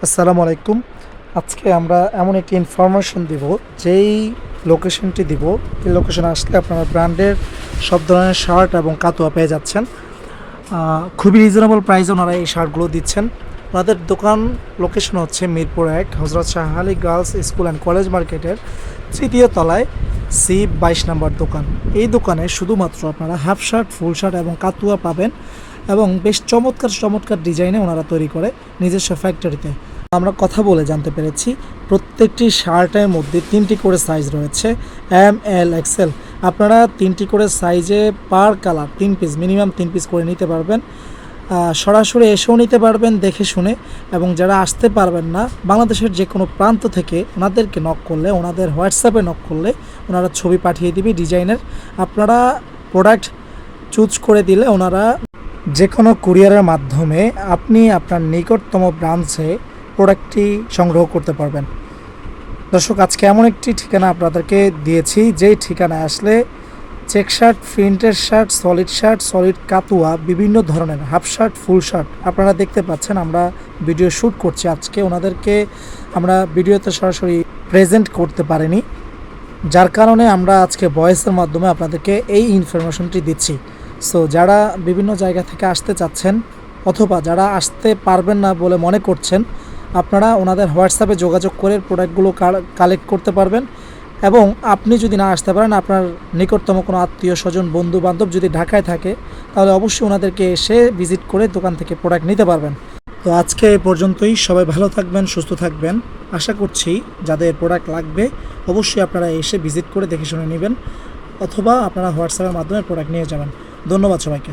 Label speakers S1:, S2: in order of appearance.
S1: আসসালামু আলাইকুম। আজকে আমরা এমন একটি ইনফরমেশন দিব, যেই লোকেশনটি দিব, এই লোকেশনে আসলে আপনারা ব্র্যান্ডের সব ধরনের শার্ট এবং কাতুয়া পেয়ে যাচ্ছেন। খুবই রিজনেবল প্রাইসে ওনারা এই শার্টগুলো দিচ্ছেন। ওনাদের দোকান লোকেশন হচ্ছে মিরপুর ১, হজরত Shah Ali girls school and college মার্কেটের ৩য় তলায় C22 নম্বর দোকান। এই দোকানে শুধুমাত্র আপনারা হাফ শার্ট, ফুল শার্ট এবং কাতুয়া পাবেন, এবং বেশ চমৎকার চমৎকার ডিজাইনে ওনারা তৈরি করে নিজস্ব ফ্যাক্টরিতে। আমরা কথা বলে জানতে পেরেছি প্রত্যেকটি শার্টের মধ্যে 3টি করে সাইজ রয়েছে, ML XL। আপনারা 3টি করে সাইজে per colour 3 piece, minimum 3 piece করে নিতে পারবেন। সরাসরি এসেও নিতে পারবেন দেখে শুনে, এবং যারা আসতে পারবেন না, বাংলাদেশের যে কোনো প্রান্ত থেকে ওনাদেরকে নক করলে, ওনাদের হোয়াটসঅ্যাপে নক করলে ওনারা ছবি পাঠিয়ে দিবে ডিজাইনের। আপনারা প্রোডাক্ট চুজ করে দিলে ওনারা যে কোনো কুরিয়ারের মাধ্যমে আপনি আপনার নিকটতম ব্রাঞ্চে প্রোডাক্টটি সংগ্রহ করতে পারবেন। দর্শক, আজকে এমন একটি ঠিকানা আপনাদেরকে দিয়েছি, যেই ঠিকানায় আসলে চেক শার্ট, প্রিন্টের শার্ট, সলিড কাতুয়া, বিভিন্ন ধরনের হাফ শার্ট, ফুল শার্ট আপনারা দেখতে পাচ্ছেন। আমরা ভিডিও শ্যুট করছি আজকে, ওনাদেরকে আমরা ভিডিওতে সরাসরি প্রেজেন্ট করতে পারিনি, যার কারণে আমরা আজকে ভয়েসের মাধ্যমে আপনাদেরকে এই ইনফরমেশনটি দিচ্ছি। সো যারা বিভিন্ন জায়গা থেকে আসতে চাচ্ছেন, অথবা যারা আসতে পারবেন না বলে মনে করছেন, আপনারা ওনাদের হোয়াটসঅ্যাপে যোগাযোগ করে প্রোডাক্টগুলো কালেক্ট করতে পারবেন। এবং আপনি যদি না আসতে পারেন, আপনার নিকটতম কোনো আত্মীয় স্বজন, বন্ধু বান্ধব যদি ঢাকায় থাকে, তাহলে অবশ্যই ওনাদেরকে এসে ভিজিট করে দোকান থেকে প্রোডাক্ট নিতে পারবেন। তো আজকে এই পর্যন্তই। সবাই ভালো থাকবেন, সুস্থ থাকবেন। আশা করছি যাদের প্রোডাক্ট লাগবে অবশ্যই আপনারা এসে ভিজিট করে দেখে শুনে নেবেন, অথবা আপনারা হোয়াটসঅ্যাপের মাধ্যমে প্রোডাক্ট নিয়ে যাবেন। ধন্যবাদ সবাইকে।